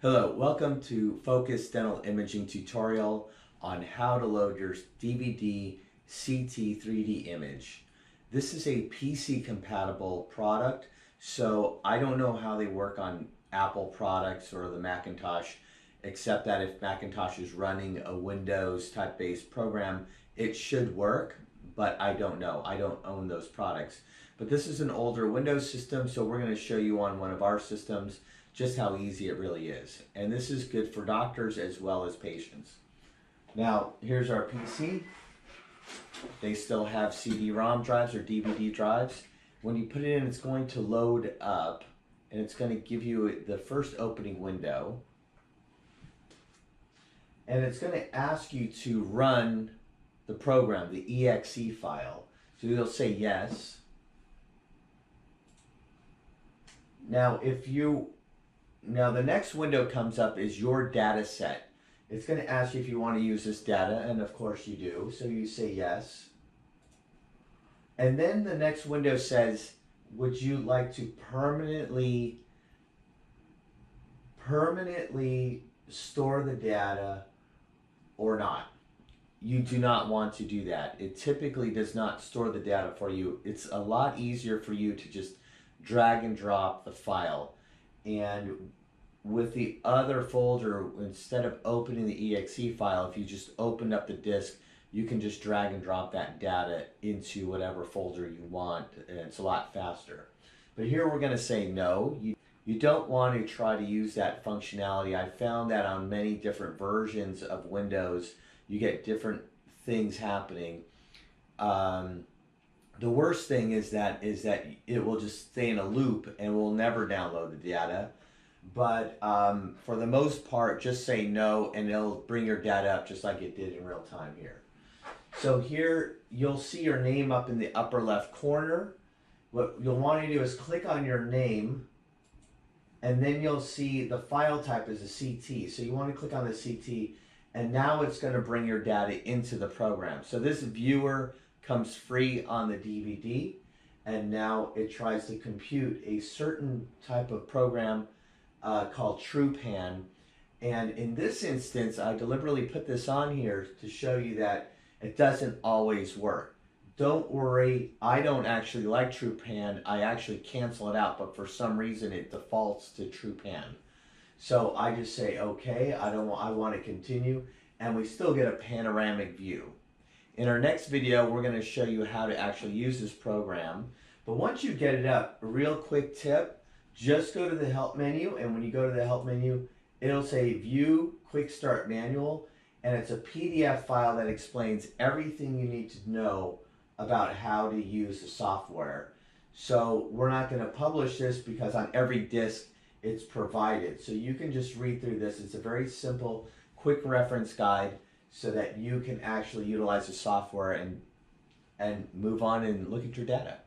Hello, welcome to Focus Dental Imaging tutorial on how to load your DVD CT 3D image. This is a PC compatible product, so I don't know how they work on Apple products or the Macintosh, except that if Macintosh is running a Windows type based program, it should work, but I don't know. I don't own those products. But this is an older Windows system, so we're going to show you on one of our systems just how easy it really is. And this is good for doctors as well as patients. Now, here's our PC. They still have CD-ROM drives or DVD drives. When you put it in, it's going to load up, and it's going to give you the first opening window. And it's going to ask you to run the program, the exe file. So you'll say yes. Now, the next window comes up is your data set. It's going to ask you if you want to use this data, and of course you do, so you say yes. And then the next window says, would you like to permanently store the data or not? You do not want to do that. It typically does not store the data for you. It's a lot easier for you to just drag and drop the file. And with the other folder, instead of opening the exe file, if you just opened up the disk, you can just drag and drop that data into whatever folder you want, and it's a lot faster. But here we're going to say no. You don't want to try to use that functionality. I found that on many different versions of Windows, you get different things happening. The worst thing is that it will just stay in a loop and will never download the data. But for the most part, just say no and it'll bring your data up just like it did in real time here. So here you'll see your name up in the upper left corner. What you'll want to do is click on your name, and then you'll see the file type is a CT. So you want to click on the CT, and now it's going to bring your data into the program. So this viewer comes free on the DVD, and now it tries to compute a certain type of program called TruePan. And in this instance, I deliberately put this on here to show you that it doesn't always work. Don't worry, I don't actually like TruePan. I actually cancel it out, but for some reason it defaults to TruePan. So I just say, okay, I want to continue, and we still get a panoramic view. In our next video, we're going to show you how to actually use this program. But once you get it up, a real quick tip, just go to the help menu, and when you go to the help menu, it'll say View Quick Start Manual, and it's a PDF file that explains everything you need to know about how to use the software. So we're not going to publish this because on every disk it's provided. So you can just read through this. It's a very simple, quick reference guide so that you can actually utilize the software and move on and look at your data.